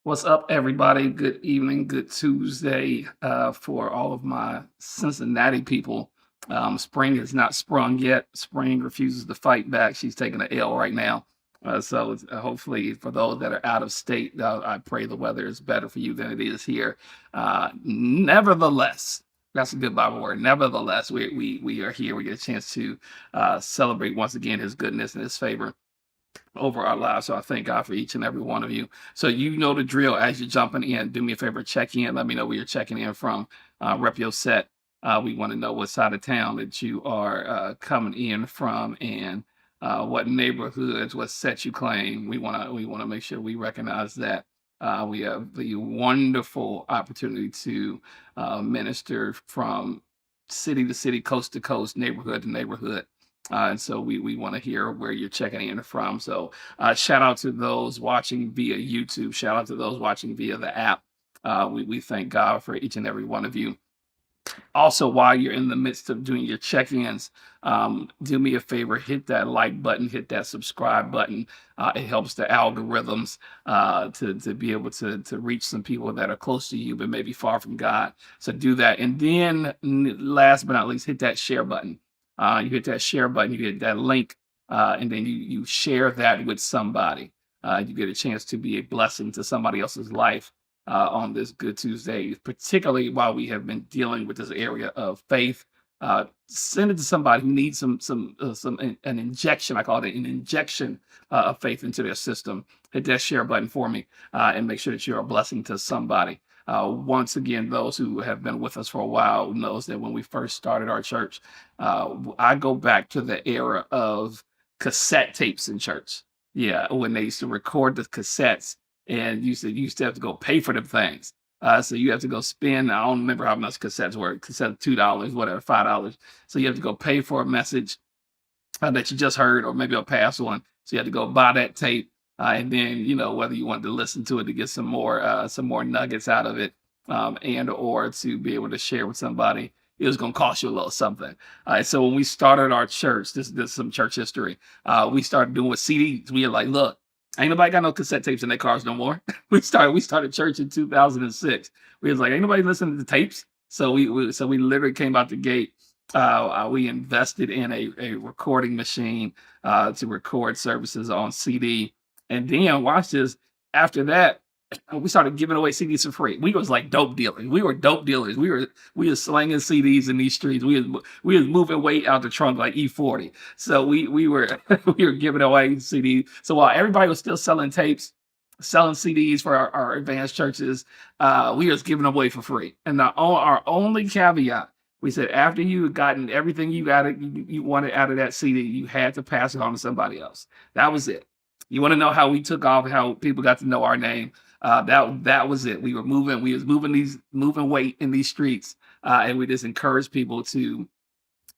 What's up, everybody? Good evening, good Tuesday for all of my Cincinnati people. Spring has not sprung yet. Spring refuses to fight back. She's taking an L right now. Hopefully, for those that are out of state, I pray the weather is better for you than it is here. Nevertheless, that's a good Bible word. Nevertheless, we are here. We get a chance to celebrate once again His goodness and His favor over our lives. So I thank God for each and every one of you. So you know the drill as you're jumping in. Do me a favor, check in. Let me know where you're checking in from. Rep your set. We want to know what side of town that you are coming in from and what neighborhoods, what set you claim. We want to make sure we recognize that. We have the wonderful opportunity to minister from city to city, coast to coast, neighborhood to neighborhood. And so we want to hear where you're checking in from. So shout out to those watching via YouTube. Shout out to those watching via the app. We thank God for each and every one of you. Also, while you're in the midst of doing your check-ins, do me a favor, hit that like button, hit that subscribe button. It helps the algorithms to be able to reach some people that are close to you but maybe far from God. So do that. And then last but not least, hit that share button. You hit that share button, you hit that link, and then you share that with somebody. You get a chance to be a blessing to somebody else's life on this Good Tuesday, particularly while we have been dealing with this area of faith. Send it to somebody who needs an injection. I call it an injection of faith into their system. Hit that share button for me and make sure that you're a blessing to somebody. Once again, those who have been with us for a while knows that when we first started our church, I go back to the era of cassette tapes in church. Yeah, when they used to record the cassettes and you used to have to go pay for them things. So you have to go spend. I don't remember how much cassettes were. Cassette $2, whatever, $5. So you have to go pay for a message that you just heard, or maybe a past one. So you had to go buy that tape, and then whether you wanted to listen to it to get some more nuggets out of it, and or to be able to share with somebody. It was going to cost you a little something. So when we started our church, this is some church history. We started doing with CDs. We were like, look, ain't nobody got no cassette tapes in their cars no more. We started church in 2006. We was like, ain't nobody listening to tapes. So we literally came out the gate. We invested in a recording machine to record services on CD. And then watch this. After that, we started giving away CDs for free. We was like dope dealers. We were dope dealers. We were slanging CDs in these streets. We was moving weight out the trunk like E40. So we were we were giving away CDs. So while everybody was still selling tapes, selling CDs for our advanced churches, we was giving them away for free. And our only caveat, we said after you had gotten everything you wanted out of that CD, you had to pass it on to somebody else. That was it. You want to know how we took off, how people got to know our name? That was it. We was moving weight in these streets, and we just encouraged people to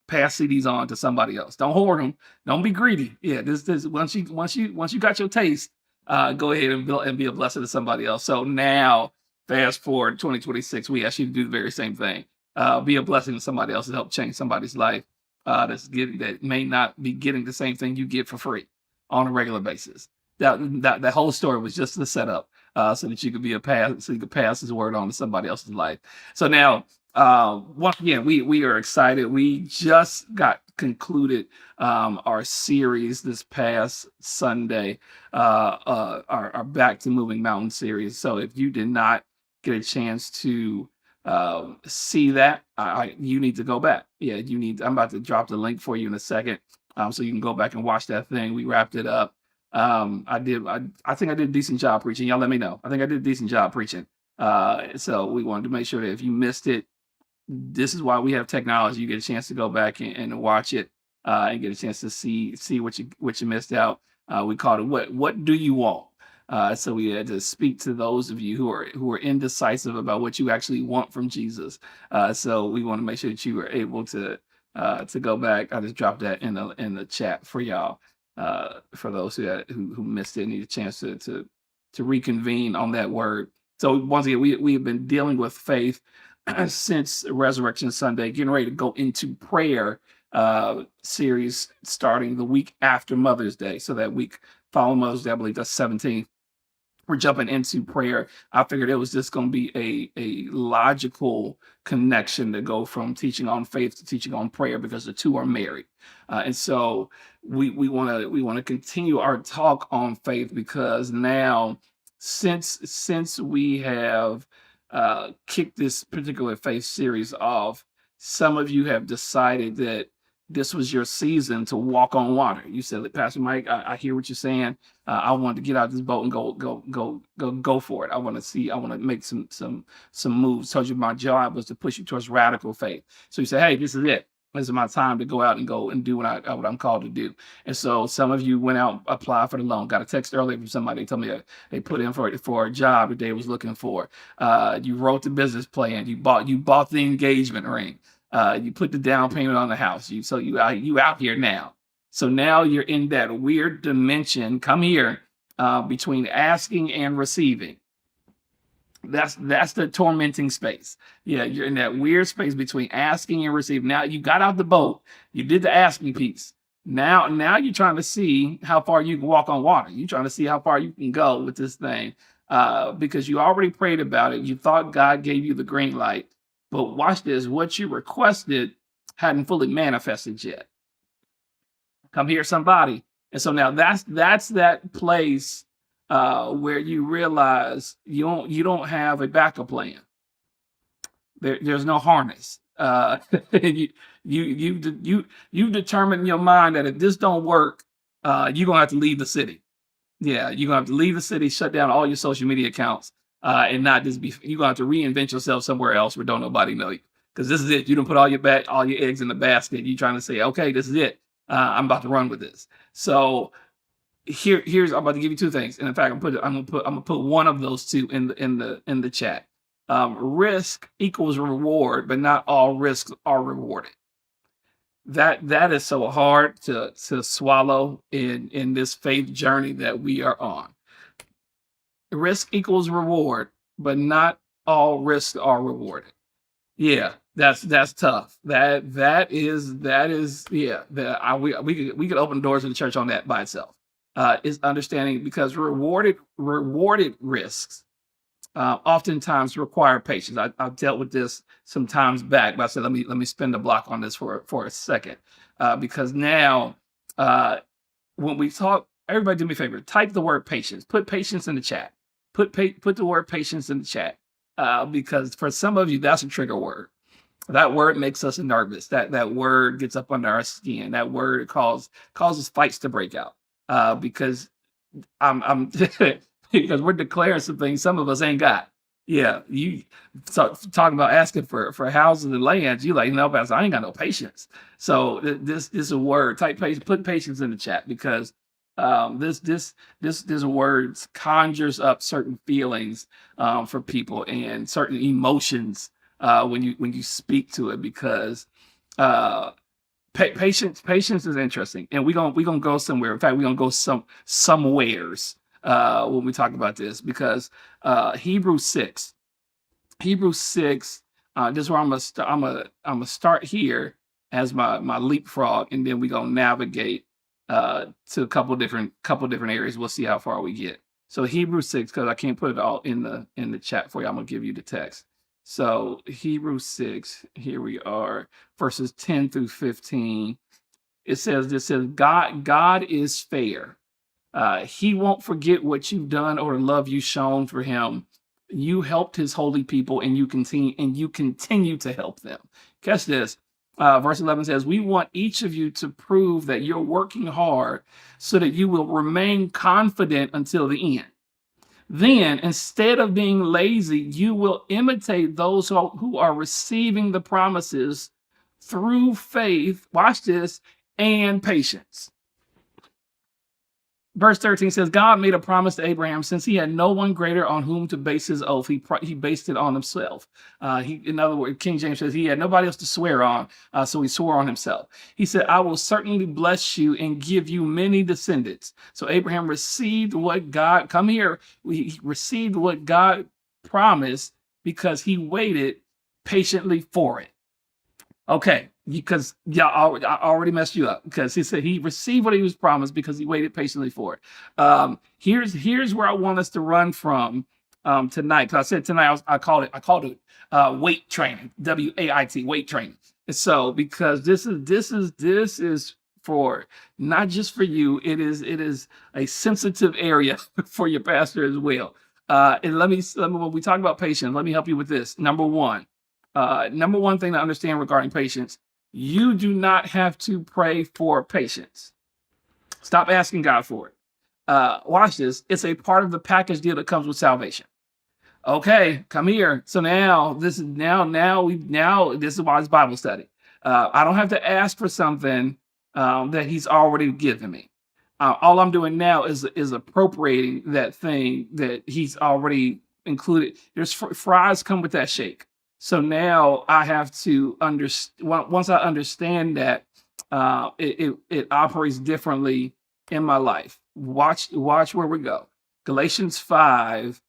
pass CDs on to somebody else. Don't hoard them. Don't be greedy. Yeah, this once you got your taste, go ahead and be a blessing to somebody else. So now, fast forward 2026, we ask you to do the very same thing. Be a blessing to somebody else and help change somebody's life that may not be getting the same thing you get for free on a regular basis. That whole story was just the setup, so that you could so you could pass his word on to somebody else's life. So now, once again, we are excited. We just got concluded our series this past Sunday, our Back to Moving Mountain series. So if you did not get a chance to see that, you need to go back. Yeah, you need. I'm about to drop the link for you in a second, so you can go back and watch that thing. We wrapped it up. I think I did a decent job preaching. Y'all let me know. I think I did a decent job preaching. So we wanted to make sure that if you missed it, this is why we have technology. You get a chance to go back and watch it, and get a chance to see what you missed out. We called it what do you want? So we had to speak to those of you who are indecisive about what you actually want from Jesus. So we want to make sure that you were able to go back. I just dropped that in the chat for y'all. For those who missed it, need a chance to reconvene on that word. So once again, we have been dealing with faith since Resurrection Sunday, getting ready to go into prayer series starting the week after Mother's Day. So that week following Mother's Day, I believe that's 17th. we're jumping into prayer, I figured it was just going to be a logical connection to go from teaching on faith to teaching on prayer because the two are married. And so we want to continue our talk on faith because now since we have kicked this particular faith series off, some of you have decided that this was your season to walk on water. You said, Pastor Mike, I hear what you're saying. I want to get out of this boat and go for it. I want to make some moves. Told you my job was to push you towards radical faith. So you say, hey, this is it. This is my time to go out and go and do what I'm called to do. And so some of you went out, applied for the loan. Got a text earlier from somebody. They told me that they put in for a job that they was looking for. You wrote the business plan. You bought the engagement ring. You put the down payment on the house. You out here now. So now you're in that weird dimension. Come here between asking and receiving. That's the tormenting space. Yeah, you're in that weird space between asking and receiving. Now you got out the boat. You did the asking piece. Now you're trying to see how far you can walk on water. You're trying to see how far you can go with this thing because you already prayed about it. You thought God gave you the green light. But watch this, what you requested hadn't fully manifested yet. Come here, somebody. And so now that's that place where you realize you don't have a backup plan. There's no harness. You determine in your mind that if this don't work, you're gonna have to leave the city. Yeah, you're gonna have to leave the city, shut down all your social media accounts. And not just you're gonna have to reinvent yourself somewhere else where don't nobody know you. Because this is it. You don't put all your eggs in the basket. You're trying to say, okay, this is it. I'm about to run with this. So here's I'm about to give you two things. And in fact, I'm gonna put one of those two in the chat. Risk equals reward, but not all risks are rewarded. That is so hard to swallow in this faith journey that we are on. Risk equals reward, but not all risks are rewarded. Yeah, that's tough. That is yeah. We could open doors in the church on that by itself. Is understanding because rewarded risks oftentimes require patience. I've dealt with this some times back, but I said let me spin the block on this for a second because now when we talk, everybody do me a favor, type the word patience. Put patience in the chat. Put the word patience in the chat because for some of you that's a trigger word. That word makes us nervous. That word gets up under our skin. That word causes fights to break out because I'm because we're declaring some things some of us ain't got. Yeah, you talking about asking for houses and lands. You like, no, Pastor, I ain't got no patience. So this is a word. Type patience. Put patience in the chat because this words conjures up certain feelings for people and certain emotions when you speak to it because patience is interesting and we're gonna go somewhere. In fact, we're gonna go somewheres when we talk about this because Hebrews 6 this is where I'm gonna start here as my leapfrog and then we're gonna navigate to a couple different areas. We'll see how far we get. So Hebrews 6, because I can't put it all in the chat for you. I'm gonna give you the text. So Hebrews 6, here we are, verses 10 through 15. It says God is fair. He won't forget what you've done or the love you've shown for him. You helped his holy people and you continue to help them. Catch this. Verse 11 says, we want each of you to prove that you're working hard so that you will remain confident until the end. Then, instead of being lazy, you will imitate those who are receiving the promises through faith, watch this, and patience. Verse 13 says, God made a promise to Abraham since he had no one greater on whom to base his oath. He based it on himself. In other words, King James says he had nobody else to swear on, so he swore on himself. He said, I will certainly bless you and give you many descendants. So Abraham received what God, he received what God promised because he waited patiently for it. Okay, because I already messed you up because he said he received what he was promised because he waited patiently for it. Here's where I want us to run from tonight. Because I said tonight I called it weight training, WAIT, weight training. And so because this is for not just for you, it is a sensitive area for your pastor as well. And let me when we talk about patience, let me help you with this. Number one thing to understand regarding patience, you do not have to pray for patience. Stop asking God for it. Watch this. It's a part of the package deal that comes with salvation. Okay, come here. So now this is now this is why it's Bible study. I don't have to ask for something that He's already given me. All I'm doing now is appropriating that thing that He's already included. There's fries come with that shake. So now I have to understand. Once I understand that, it operates differently in my life. Watch where we go. Galatians 5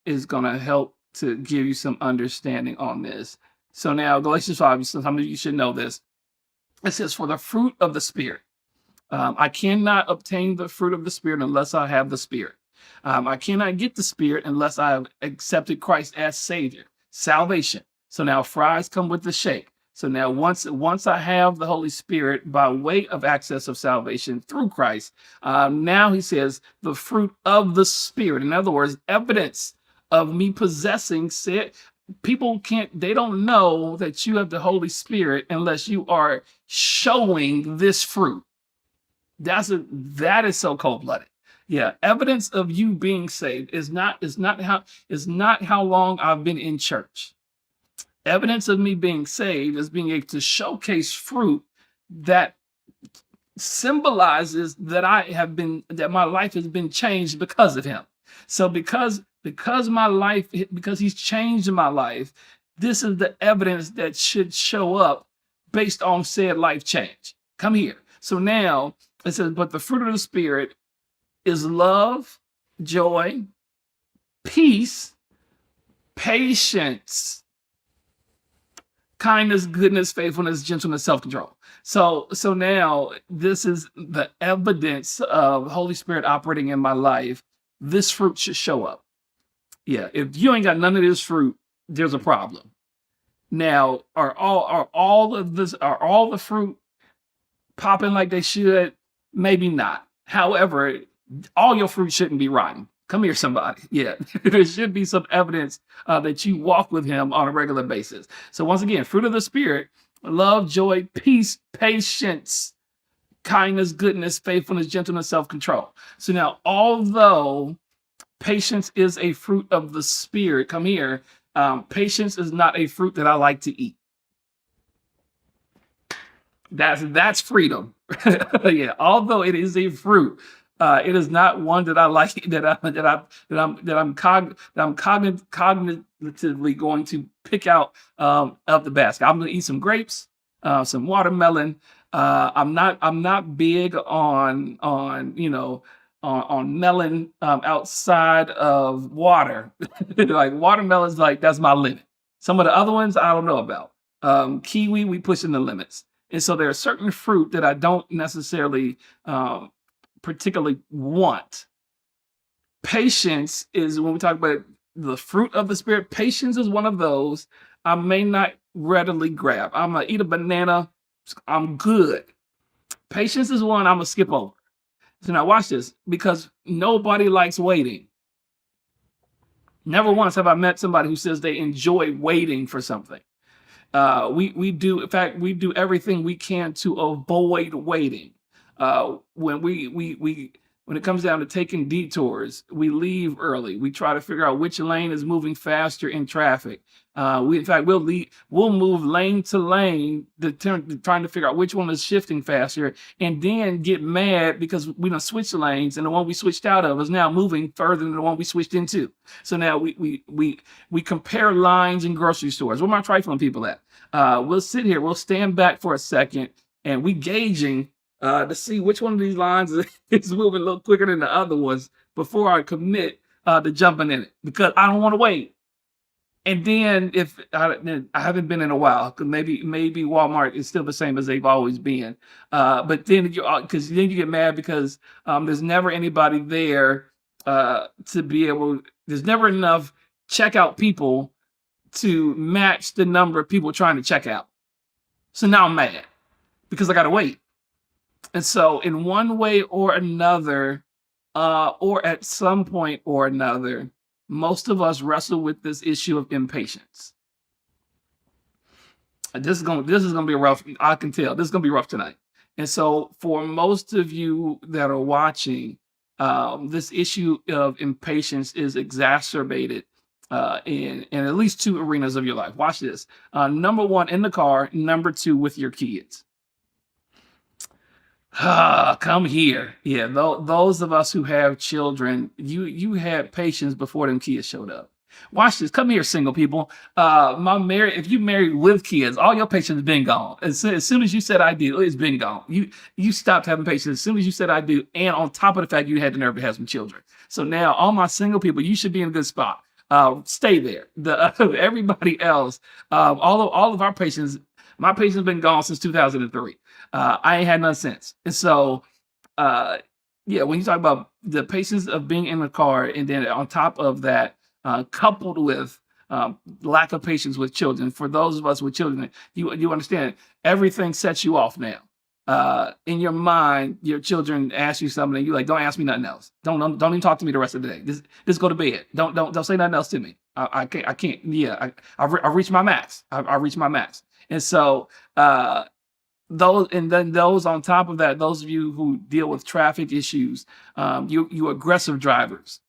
is going to help to give you some understanding on this. So now Galatians 5, some of you should know this. It says, "For the fruit of the Spirit." I cannot obtain the fruit of the Spirit unless I have the Spirit. I cannot get the Spirit unless I have accepted Christ as Savior. Salvation. So now fries come with the shake. So now once I have the Holy Spirit by way of access of salvation through Christ, now he says the fruit of the Spirit. In other words, evidence of me possessing said. They don't know that you have the Holy Spirit unless you are showing this fruit. That is so cold-blooded. Yeah, evidence of you being saved is not how long I've been in church. Evidence of me being saved is being able to showcase fruit that symbolizes that my life has been changed because of Him. So because He's changed my life, this is the evidence that should show up based on said life change. Come here. So now it says, "But the fruit of the Spirit is love, joy, peace, patience, kindness, goodness, faithfulness, gentleness, self-control." So now this is the evidence of Holy Spirit operating in my life. This fruit should show up. Yeah, if you ain't got none of this fruit, there's a problem. Now, are all the fruit popping like they should? Maybe not. However, all your fruit shouldn't be rotten. Come here, somebody. Yeah, there should be some evidence that you walk with Him on a regular basis. So once again, fruit of the Spirit: love, joy, peace, patience, kindness, goodness, faithfulness, gentleness, self-control. So now, although patience is a fruit of the Spirit, come here, patience is not a fruit that I like to eat. That's freedom. Yeah, although it is a fruit, it is not one that I like. I'm cognitively going to pick out of the basket. I'm going to eat some grapes, some watermelon. I'm not big on melon outside of water. Like watermelon's like that's my limit. Some of the other ones I don't know about. Kiwi, we pushing the limits. And so there are certain fruit that I don't necessarily particularly want. Patience is when we talk about the fruit of the Spirit. Patience is one of those I may not readily grab. I'm gonna eat a banana. I'm good. Patience is one I'm gonna skip over. So now watch this, because nobody likes waiting. Never once have I met somebody who says they enjoy waiting for something. We do, in fact, we do everything we can to avoid waiting. When it comes down to taking detours, we leave early. We try to figure out which lane is moving faster in traffic. We'll move lane to lane, trying to figure out which one is shifting faster, and then get mad because we done switched lanes, and the one we switched out of is now moving further than the one we switched into. So now we compare lines in grocery stores. Where am I trifling people at? We'll sit here, we'll stand back for a second, and we gauging to see which one of these lines is moving a little quicker than the other ones before I commit to jumping in it, because I don't want to wait. And then if I haven't been in a while, 'cause maybe Walmart is still the same as they've always been. But then you because then you get mad because there's never anybody there to be able. There's never enough checkout people to match the number of people trying to check out. So now I'm mad because I got to wait. And so, in one way or another, or at some point or another, most of us wrestle with this issue of impatience. This is gonna be rough. I can tell this is gonna be rough tonight. And so, for most of you that are watching, this issue of impatience is exacerbated in at least two arenas of your life. Watch this. Number one, in the car. Number two, with your kids. Ah, come here. Yeah, those of us who have children, you had patience before them kids showed up. Watch this. Come here, single people. If you married with kids, all your patience has been gone. As soon as you said I do, it's been gone. You stopped having patience as soon as you said I do, and on top of the fact you had the nerve to have some children. So now, all my single people, you should be in a good spot. Stay there. Everybody else, all of our patience, my patience has been gone since 2003. I ain't had none since. And so, yeah, when you talk about the patience of being in the car, and then on top of that, coupled with lack of patience with children, for those of us with children, you understand everything sets you off now. In your mind, your children ask you something, and you like, don't ask me nothing else. Don't even talk to me the rest of the day. Just go to bed. Don't say nothing else to me. I can't. Yeah, I reached my max. I reached my max. And so, those on top of that, those of you who deal with traffic issues, you aggressive drivers,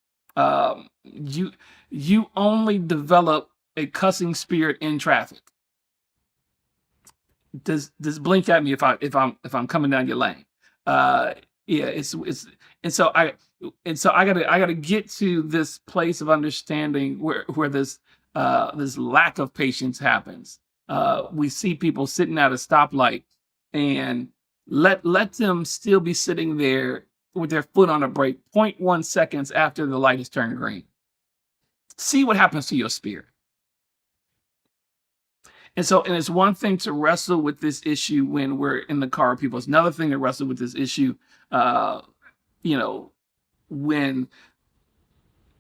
you only develop a cussing spirit in traffic. Just blink at me if I'm coming down your lane. Yeah, it's and so I gotta get to this place of understanding where this lack of patience happens. We see people sitting at a stoplight, and let them still be sitting there with their foot on a brake 0.1 seconds after the light has turned green. See what happens to your spirit. And it's one thing to wrestle with this issue when we're in the car with people. It's another thing to wrestle with this issue, uh, you know, when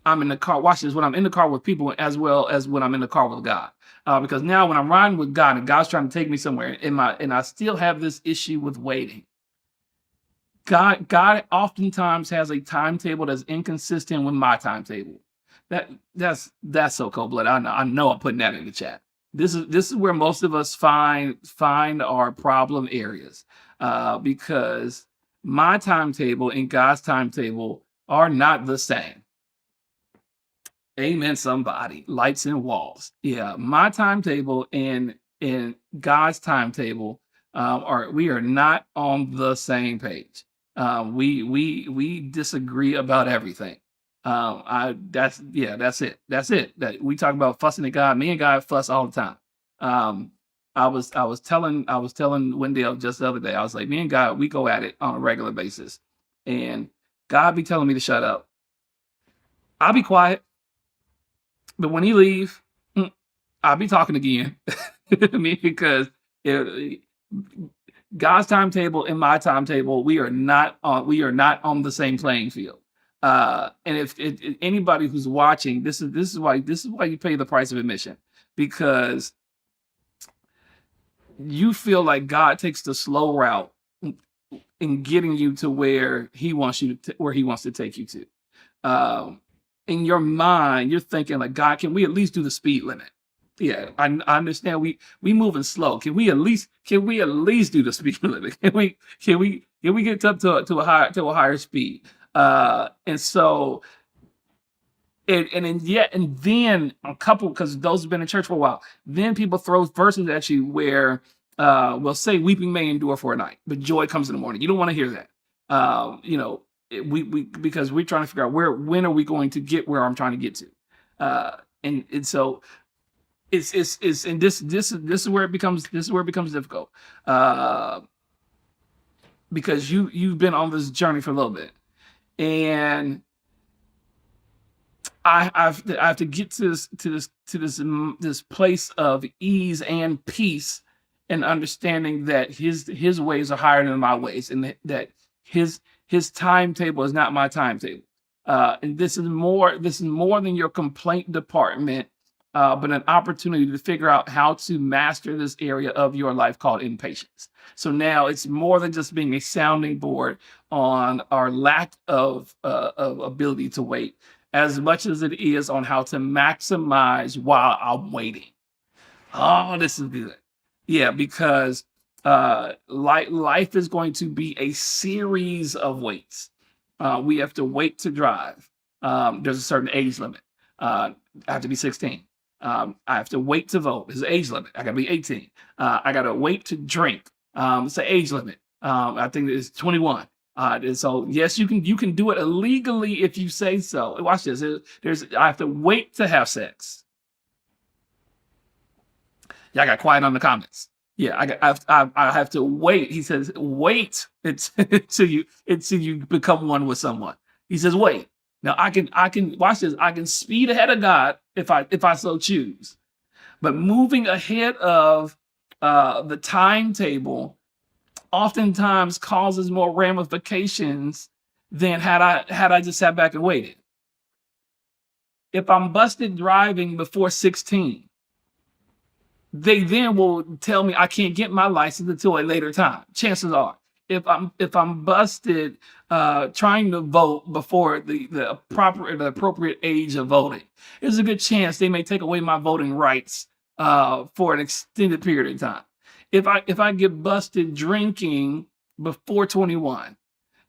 I'm in the car. Watch this. When I'm in the car with people, as well as when I'm in the car with God. Because now when I'm riding with God and God's trying to take me somewhere, and I still have this issue with waiting. God oftentimes has a timetable that's inconsistent with my timetable. That's so cold blood. I know I'm putting that in the chat. This is where most of us find our problem areas, because my timetable and God's timetable are not the same. Amen, somebody. Lights and walls. Yeah, my timetable and God's timetable we are not on the same page. We disagree about everything. That's it. That's it. That we talk about fussing at God. Me and God fuss all the time. Um, I was telling Wendell just the other day. I was like, me and God, we go at it on a regular basis, and God be telling me to shut up. I'll be quiet. But when he leave, I'll be talking again. I mean, because it, God's timetable and my timetable, we are not on the same playing field. And if anybody who's watching, this is why you pay the price of admission, because you feel like God takes the slow route in getting you to where he wants to take you to. Um, in your mind, you're thinking like, God, can we at least do the speed limit? Yeah, I understand we moving slow. Can we at least do the speed limit? Can we get up to a higher speed? And so and then a couple, because those have been in church for a while, then people throw verses at you where will say weeping may endure for a night, but joy comes in the morning. You don't want to hear that. We because we're trying to figure out when are we going to get where I'm trying to get to. And so it's and this is where it becomes difficult. Because you've been on this journey for a little bit, and I have to get to this place of ease and peace, and understanding that his ways are higher than my ways, and that his timetable is not my timetable. And this is more than your complaint department, but an opportunity to figure out how to master this area of your life called impatience. So now it's more than just being a sounding board on our lack of ability to wait, as much as it is on how to maximize while I'm waiting. Oh, this is good. Yeah, because life is going to be a series of waits. We have to wait to drive. There's a certain age limit. I have to be 16. I have to wait to vote. There's an age limit. I got to be 18. I got to wait to drink. It's an age limit. I think it's 21. And so yes, you can do it illegally if you say so. Watch this. I have to wait to have sex. Y'all got quiet on the comments. Yeah, I have to wait. He says wait until you become one with someone. He says wait. Now I can watch this. I can speed ahead of God if I so choose. But moving ahead of the timetable oftentimes causes more ramifications than had I just sat back and waited. If I'm busted driving before 16, they then will tell me I can't get my license until a later time. Chances are, if I'm busted trying to vote before the appropriate age of voting, there's a good chance they may take away my voting rights for an extended period of time. If I get busted drinking before 21,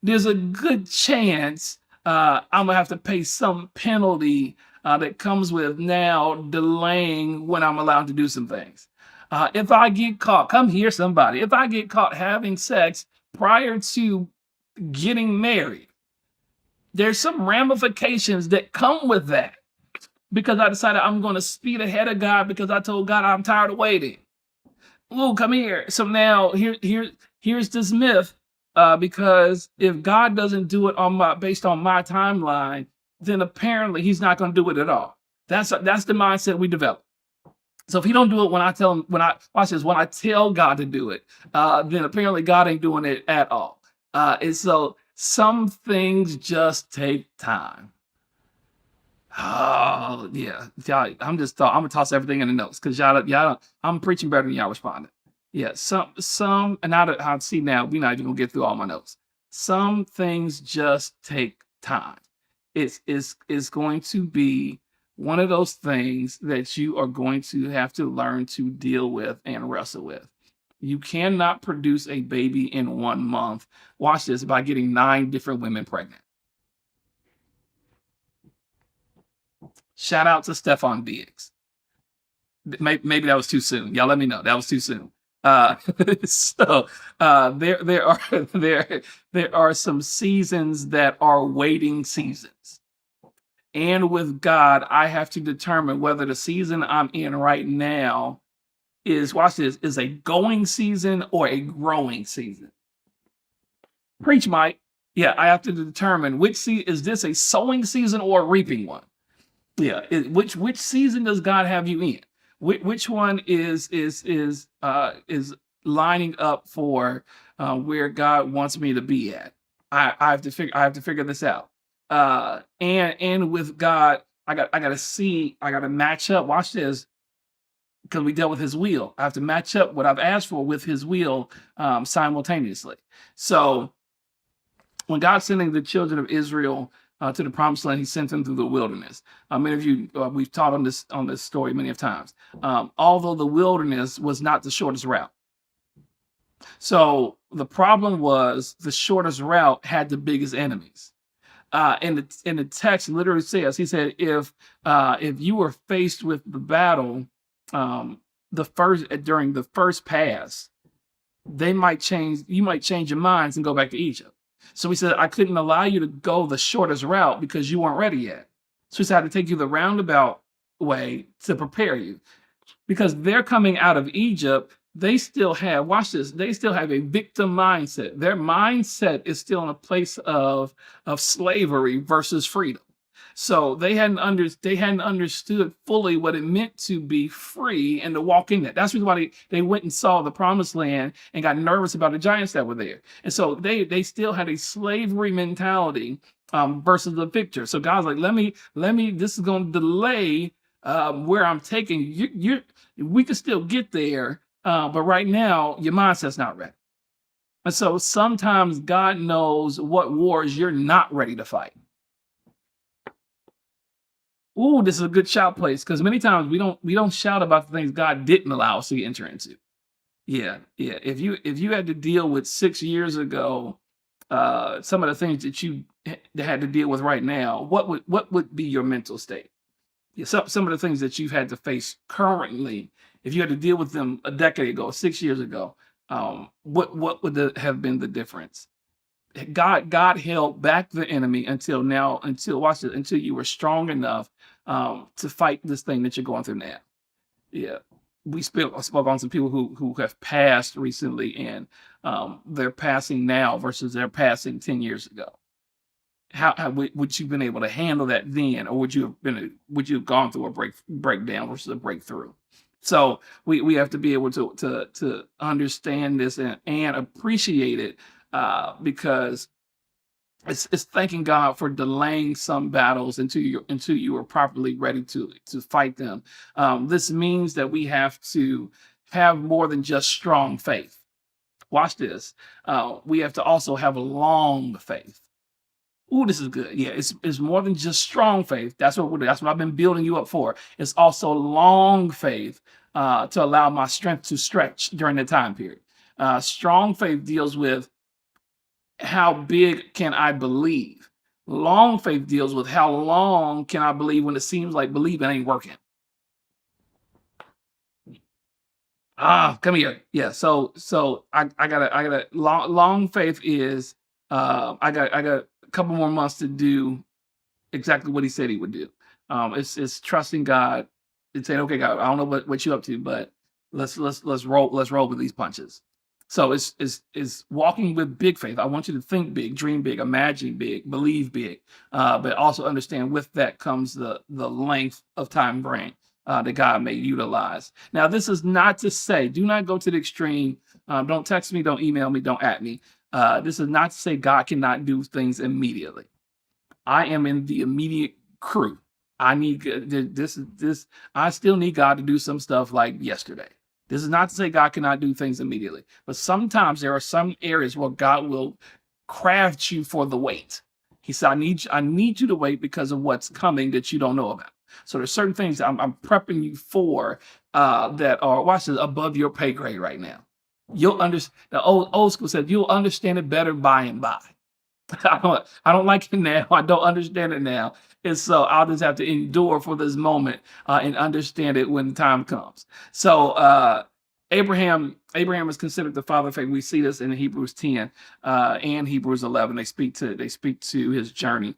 there's a good chance I'm gonna have to pay some penalty that comes with now delaying when I'm allowed to do some things. If I get caught, come here, somebody. If I get caught having sex prior to getting married, there's some ramifications that come with that, because I decided I'm going to speed ahead of God because I told God I'm tired of waiting. Ooh, come here. So now here's this myth, because if God doesn't do it based on my timeline, then apparently he's not going to do it at all. That's the mindset we develop. So if he don't do it when I tell him, when I tell God to do it, then apparently God ain't doing it at all. And so some things just take time. Oh yeah, y'all, I'm gonna toss everything in the notes because y'all, I'm preaching better than y'all responding. Yeah, and I see now we're not even gonna get through all my notes. Some things just take time. It's going to be one of those things that you are going to have to learn to deal with and wrestle with. You cannot produce a baby in 1 month. Watch this, by getting 9 different women pregnant. Shout out to Stefan Diggs. Maybe that was too soon. Y'all let me know. That was too soon. So there are some seasons that are waiting seasons. And with God, I have to determine whether the season I'm in right now is, watch this, is a going season or a growing season. Preach, Mike. Yeah, I have to determine is this a sowing season or a reaping one? Yeah, which season does God have you in? Which one is lining up for where God wants me to be at? I have to figure this out. And with God, I got to match up. Watch this, because we dealt with His will. I have to match up what I've asked for with His will simultaneously. So when God's sending the children of Israel to the promised land, He sent them through the wilderness. Many of you, we've taught on this story many of times. Although the wilderness was not the shortest route. So the problem was the shortest route had the biggest enemies. In the text, literally says, he said, if you were faced with the battle, during the first pass, you might change your minds and go back to Egypt. So he said, I couldn't allow you to go the shortest route because you weren't ready yet. So he said, I had to take you the roundabout way to prepare you, because they're coming out of Egypt. They still have, watch this, they still have a victim mindset. Their mindset is still in a place of slavery versus freedom. So they hadn't understood fully what it meant to be free and to walk in that. That's the reason why they went and saw the promised land and got nervous about the giants that were there. And so they still had a slavery mentality versus the victor. So God's like, let me, this is going to delay where I'm taking you. We can still get there, but right now your mindset's not ready. And so sometimes God knows what wars you're not ready to fight. Ooh, this is a good shout place because many times we don't shout about the things God didn't allow us to enter into. Yeah, yeah. If you had to deal with 6 years ago, some of the things that you had to deal with right now, what would be your mental state? Yeah, some of the things that you've had to face currently, if you had to deal with them a decade ago, 6 years ago, what would have been the difference? God held back the enemy until now, until watch it, until you were strong enough to fight this thing that you're going through now. Yeah. We spoke on some people who have passed recently, and they're passing now versus they're passing 10 years ago. How would you been able to handle that then, or would you have gone through a breakdown versus a breakthrough? So we have to be able to understand this and appreciate it because it's thanking God for delaying some battles until you are properly ready to fight them. This means that we have to have more than just strong faith. Watch this. We have to also have a long faith. Ooh, this is good. Yeah, it's more than just strong faith. That's what I've been building you up for. It's also long faith to allow my strength to stretch during the time period. Strong faith deals with how big can I believe. Long faith deals with how long can I believe when it seems like believing ain't working. Come here. Yeah. So I got a long faith is I got a couple more months to do exactly what he said he would do. It's trusting God and saying, okay, God, I don't know what you're up to, but let's roll with these punches. So it's walking with big faith. I want you to think big, dream big, imagine big, believe big, but also understand with that comes the length of time frame that God may utilize. Now, this is not to say, do not go to the extreme. Don't text me, don't email me, don't at me. This is not to say God cannot do things immediately. I am in the immediate crew. I need this. I still need God to do some stuff like yesterday. This is not to say God cannot do things immediately, but sometimes there are some areas where God will craft you for the wait. He said, I need you to wait because of what's coming that you don't know about. So there's certain things I'm prepping you for that are, watch this, above your pay grade right now. You'll understand. The old school said you'll understand it better by and by. I don't like it now. I don't understand it now. And so I'll just have to endure for this moment and understand it when time comes. So Abraham is considered the father of faith. We see this in Hebrews 10 and Hebrews 11. They speak to his journey.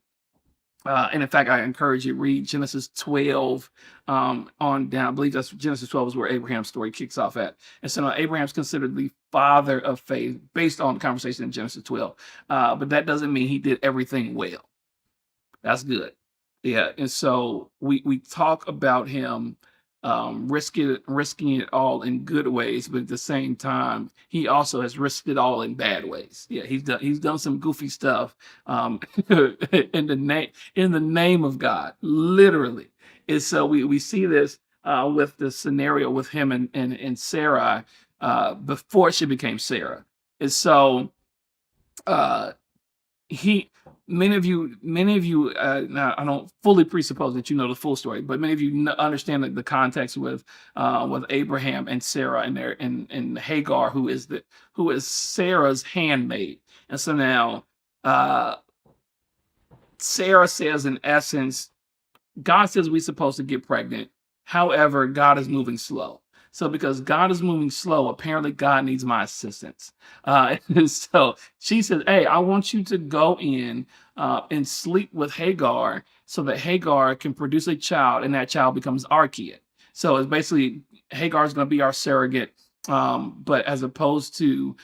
And in fact, I encourage you to read Genesis 12 on down. I believe that's Genesis 12 is where Abraham's story kicks off at. And so now Abraham's considered the father of faith based on the conversation in Genesis 12. But that doesn't mean he did everything well. That's good. Yeah. And so we talk about him risking it all in good ways, but at the same time, he also has risked it all in bad ways. Yeah, he's done some goofy stuff in the name of God, literally. And so we see this with the scenario with him and Sarah before she became Sarah. And so he many of you now I don't fully presuppose that you know the full story, but many of you understand the context with Abraham and Sarah and Hagar, who is Sarah's handmaid. And so now Sarah says, in essence, God says we're supposed to get pregnant. However, God is moving slow. So because God is moving slow, apparently God needs my assistance. And so she says, hey, I want you to go in and sleep with Hagar so that Hagar can produce a child and that child becomes our kid. So it's basically Hagar is going to be our surrogate. But as opposed to,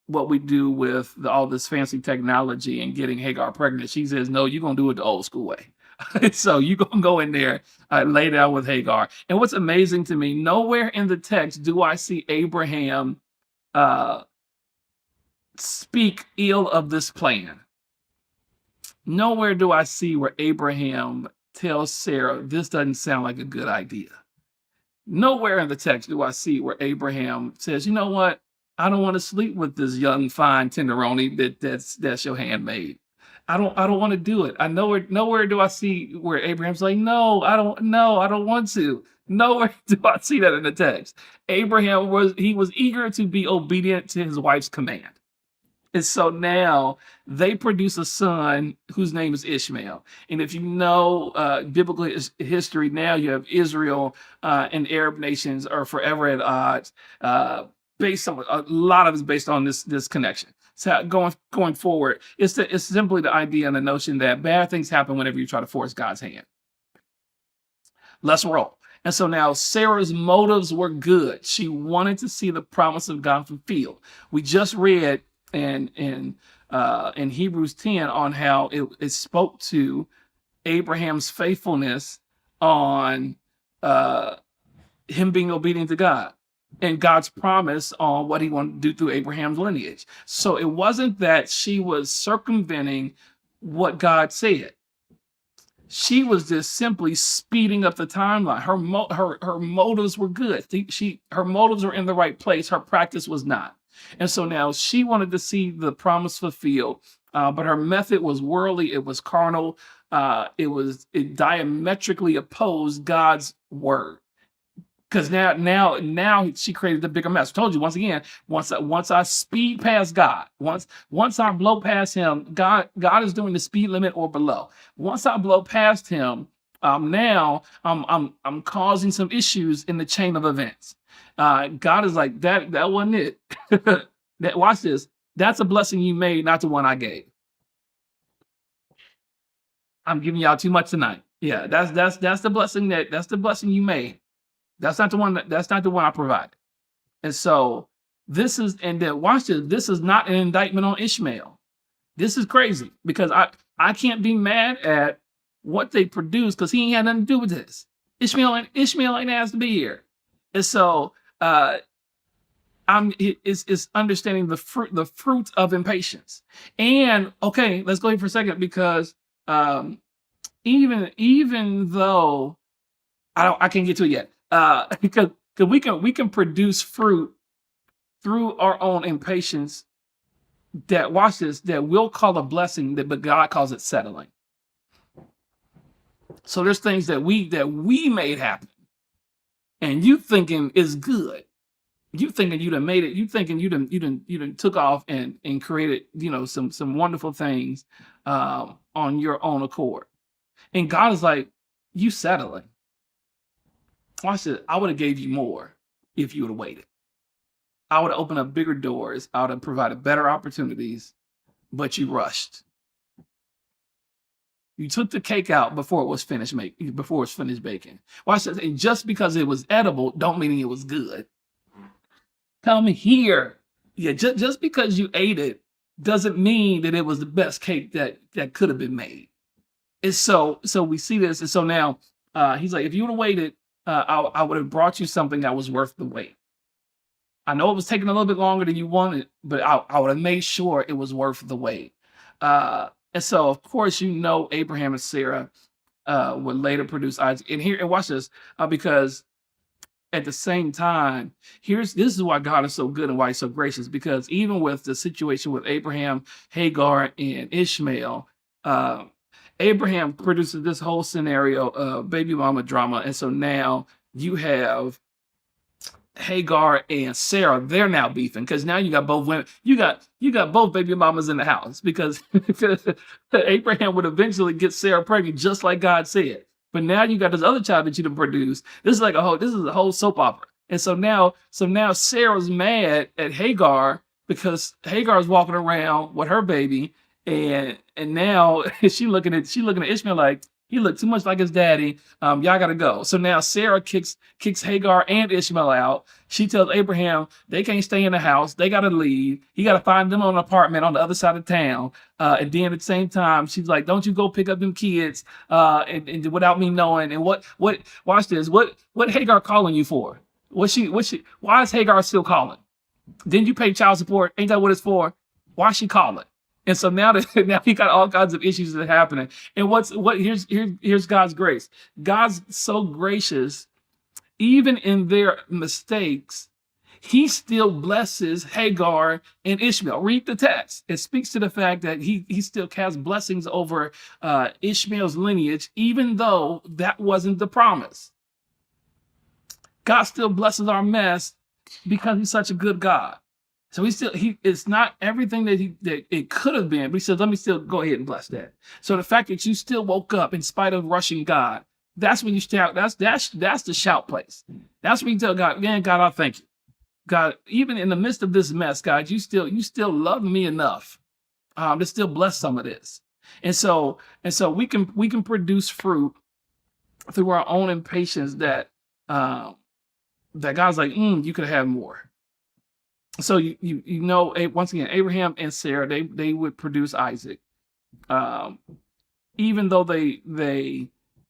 what we do with all this fancy technology and getting Hagar pregnant, she says, no, you're going to do it the old school way. So you're going to go in there, lay down with Hagar. And what's amazing to me, nowhere in the text do I see Abraham uh, speak ill of this plan. Nowhere do I see where Abraham tells Sarah, this doesn't sound like a good idea. Nowhere in the text do I see where Abraham says, you know what? I don't want to sleep with this young, fine tenderoni that's your handmaid. I don't want to do it. Nowhere do I see where Abraham's like, no, I don't want to. Nowhere do I see that in the text. Abraham was eager to be obedient to his wife's command. And so now they produce a son whose name is Ishmael. And if you know biblical history, now you have Israel and Arab nations are forever at odds. Based on a lot of it's based on this connection. So going forward, it's simply the idea and the notion that bad things happen whenever you try to force God's hand. Let's roll. And so now Sarah's motives were good. She wanted to see the promise of God fulfilled. We just read in Hebrews 10 on how it spoke to Abraham's faithfulness on him being obedient to God and God's promise on what he wanted to do through Abraham's lineage. So it wasn't that she was circumventing what God said. She was just simply speeding up the timeline. Her motives were good. Her motives were in the right place. Her practice was not. And so now she wanted to see the promise fulfilled, but her method was worldly. It was carnal. It diametrically opposed God's word. Because now she created the bigger mess. I told you once again, once I speed past God, once I blow past him, God is doing the speed limit or below. Once I blow past him, now I'm causing some issues in the chain of events. God is like, that wasn't it. Watch this. That's a blessing you made, not the one I gave. I'm giving y'all too much tonight. Yeah, that's the blessing that's the blessing you made. That's not the one I provided. And so watch this. This is not an indictment on Ishmael. This is crazy because I can't be mad at what they produced because he ain't had nothing to do with this. Ishmael ain't asked to be here. And so it's understanding the fruit of impatience. And okay, let's go here for a second because even though I can't get to it yet. Because we can produce fruit through our own impatience that, watch this, that we'll call a blessing, but God calls it settling. So there's things that we made happen, and you thinking is good. You thinking you done made it. You thinking you done took off and created some wonderful things on your own accord, and God is like, you settling. Watch this. I would have gave you more if you would have waited. I would have opened up bigger doors. I would have provided better opportunities, but you rushed. You took the cake out before it was finished baking. Watch this. And just because it was edible, don't mean it was good. Come here. Yeah, just because you ate it doesn't mean that it was the best cake that could have been made. And so we see this. And so now he's like, if you would have waited, I would have brought you something that was worth the wait. I know it was taking a little bit longer than you wanted, but I would have made sure it was worth the wait. And so, of course, Abraham and Sarah would later produce Isaac. And watch this, because at the same time, this is why God is so good and why he's so gracious, because even with the situation with Abraham, Hagar, and Ishmael, Abraham produces this whole scenario of baby mama drama. And so now you have Hagar and Sarah, they're now beefing because now you got both women. You got both baby mamas in the house because Abraham would eventually get Sarah pregnant just like God said. But now you got this other child that you done produced. This is a whole soap opera. And so now Sarah's mad at Hagar because Hagar's walking around with her baby. And now she looking at Ishmael like, He looked too much like his daddy. Y'all gotta go. So now Sarah kicks Hagar and Ishmael out. She tells Abraham they can't stay in the house. They gotta leave. He gotta find them an apartment on the other side of town. And then at the same time, she's like, "Don't you go pick up them kids and without me knowing." And what? Watch this. What Hagar calling you for? Why is Hagar still calling? Didn't you pay child support? Ain't that what it's for? Why she calling? And so now now he got all kinds of issues that are happening. And here's God's grace. God's so gracious, even in their mistakes, he still blesses Hagar and Ishmael. Read the text. It speaks to the fact that he still casts blessings over Ishmael's lineage, even though that wasn't the promise. God still blesses our mess because he's such a good God. So it's not everything that it could have been, but he says, let me still go ahead and bless that. So the fact that you still woke up in spite of rushing God, that's when you shout. That's the shout place. That's when you tell God, man, God, I thank you. God, even in the midst of this mess, God, you still love me enough to still bless some of this. And so we can produce fruit through our own impatience that God's like, you could have more. So you know, once again, Abraham and Sarah, they would produce Isaac. Even though they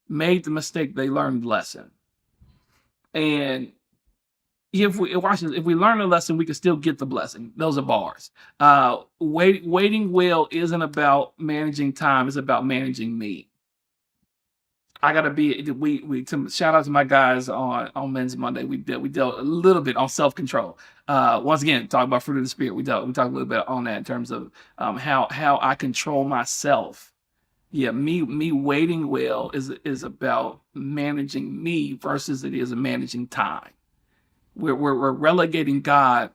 made the mistake, they learned the lesson. And if we learn a lesson, we can still get the blessing. Those are bars. Waiting well isn't about managing time, it's about managing me. I gotta be. Shout out to my guys on Men's Monday. We dealt a little bit on self-control. Once again, talk about fruit of the spirit. We talked a little bit on that in terms of how I control myself. Yeah, me waiting well is about managing me versus it is managing time. We're relegating God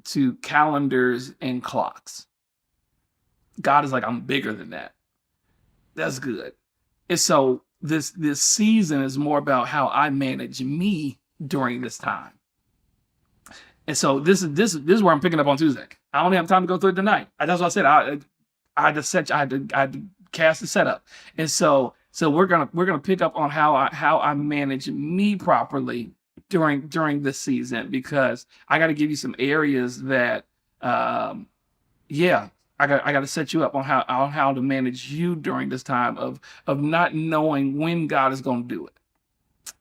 to calendars and clocks. God is like, I'm bigger than that. That's good. And so this season is more about how I manage me during this time. And so this is where I'm picking up on Tuesday. I don't have time to go through it tonight. That's what I said. I had to cast the setup. And so we're gonna pick up on how I manage me properly during this season, because I got to give you some areas that I got to set you up on how to manage you during this time of not knowing when God is going to do it,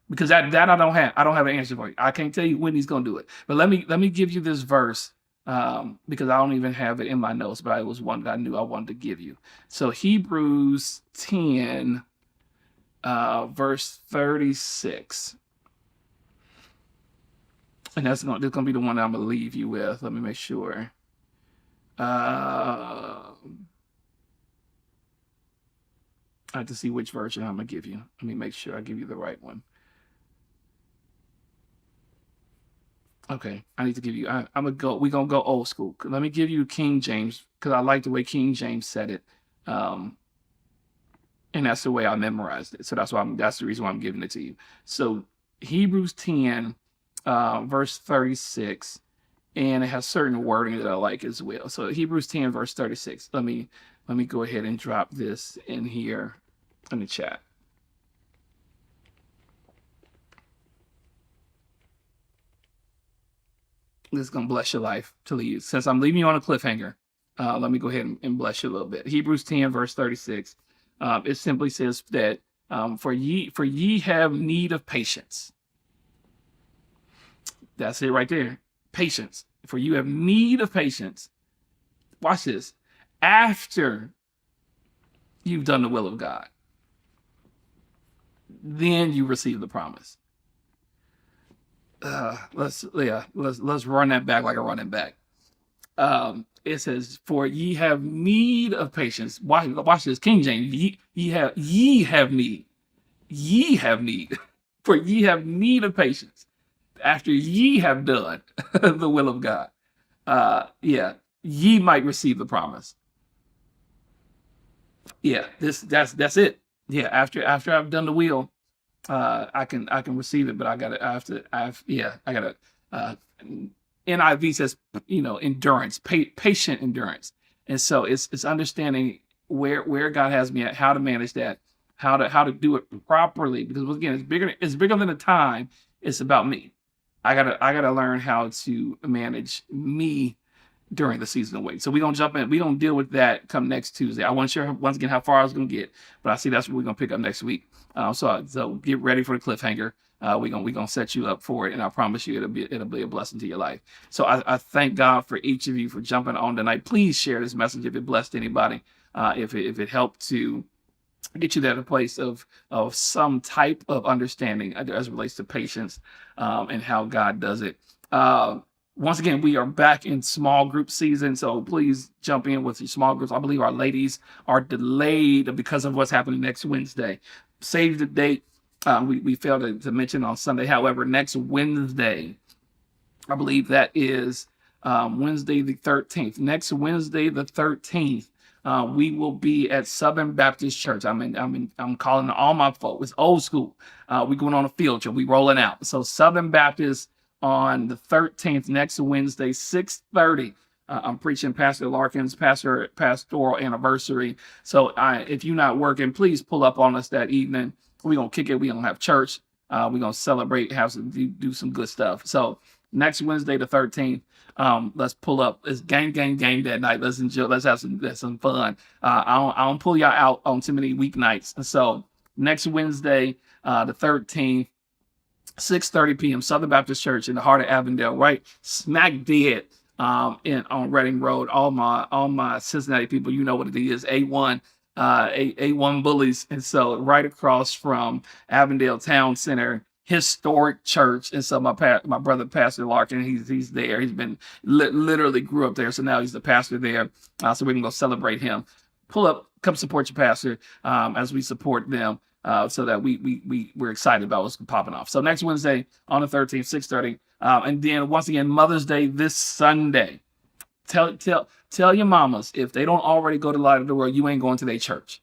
because that I don't have an answer for you. I can't tell you when he's going to do it. But let me give you this verse because I don't even have it in my notes, but it was one that I knew I wanted to give you. So Hebrews 10 verse 36. And this is going to be the one that I'm going to leave you with. Let me make sure. I have to see which version I'm going to give you. Let me make sure I give you the right one. Okay, I need to give you, we're going to go old school. Let me give you King James, because I like the way King James said it. And that's the way I memorized it. So that's the reason why I'm giving it to you. So Hebrews 10, verse 36, and it has certain wording that I like as well. So Hebrews 10, verse 36. Let me go ahead and drop this in here in the chat. This is going to bless your life to leave. Since I'm leaving you on a cliffhanger, let me go ahead and bless you a little bit. Hebrews 10, verse 36. It simply says that for ye have need of patience. That's it right there. Patience. For you have need of patience. Watch this. After you've done the will of God, then you receive the promise. Let's run that back like a running back. It says, for ye have need of patience. Watch this. King James. Ye have need. Ye have need. For ye have need of patience. After ye have done the will of God, ye might receive the promise. Yeah, that's it. Yeah, after I've done the will, I can receive it, but I gotta NIV says, endurance, patient endurance. And so it's understanding where God has me at, how to manage that, how to do it properly. Because once again, it's bigger than the time. It's about me. I gotta learn how to manage me during the season of wait. So we don't jump in. We don't deal with that come next Tuesday. I wasn't sure once again how far I was gonna get, but I see that's what we're gonna pick up next week. So get ready for the cliffhanger. We gonna set you up for it, and I promise you it'll be a blessing to your life. So I thank God for each of you for jumping on tonight. Please share this message if it blessed anybody. If it helped to get you to a place of some type of understanding as it relates to patience, and how God does it. Once again, we are back in small group season, so please jump in with your small groups. I believe our ladies are delayed because of what's happening next Wednesday. Save the date. We failed to mention on Sunday. However, next Wednesday, I believe that is Wednesday the 13th. Next Wednesday the 13th, we will be at Southern Baptist Church. I'm calling all my folks. It's old school. We going on a field trip. We rolling out. So Southern Baptist on the 13th, next Wednesday, 6:30. I'm preaching Pastor Larkin's pastoral anniversary. So if you're not working, please pull up on us that evening. We're going to kick it. We're going to have church. We're going to celebrate, do some good stuff. So next Wednesday, the 13th, let's pull up. It's game that night. Let's enjoy. Let's have some fun. I don't pull y'all out on too many weeknights. So next Wednesday, the 13th, 6:30 p.m. Southern Baptist Church in the heart of Avondale, right smack dead on Reading Road. All my Cincinnati people, you know what it is. A1 A1 bullies. And so right across from Avondale Town Center, historic church. And so my brother, Pastor Larkin, he's there. He's been literally grew up there. So now he's the pastor there. So we're going to go celebrate him. Pull up, come support your pastor as we support them. So that we're excited about what's popping off. So next Wednesday on the 13th, 6:30. And then once again, Mother's Day this Sunday. Tell your mamas, if they don't already go to Light of the World, you ain't going to their church.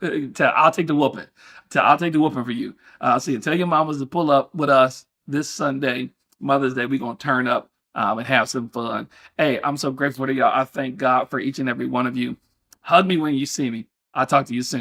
I'll take the whooping. I'll take the whooping for you. So tell your mamas to pull up with us this Sunday, Mother's Day. We're going to turn up and have some fun. Hey, I'm so grateful to y'all. I thank God for each and every one of you. Hug me when you see me. I'll talk to you soon.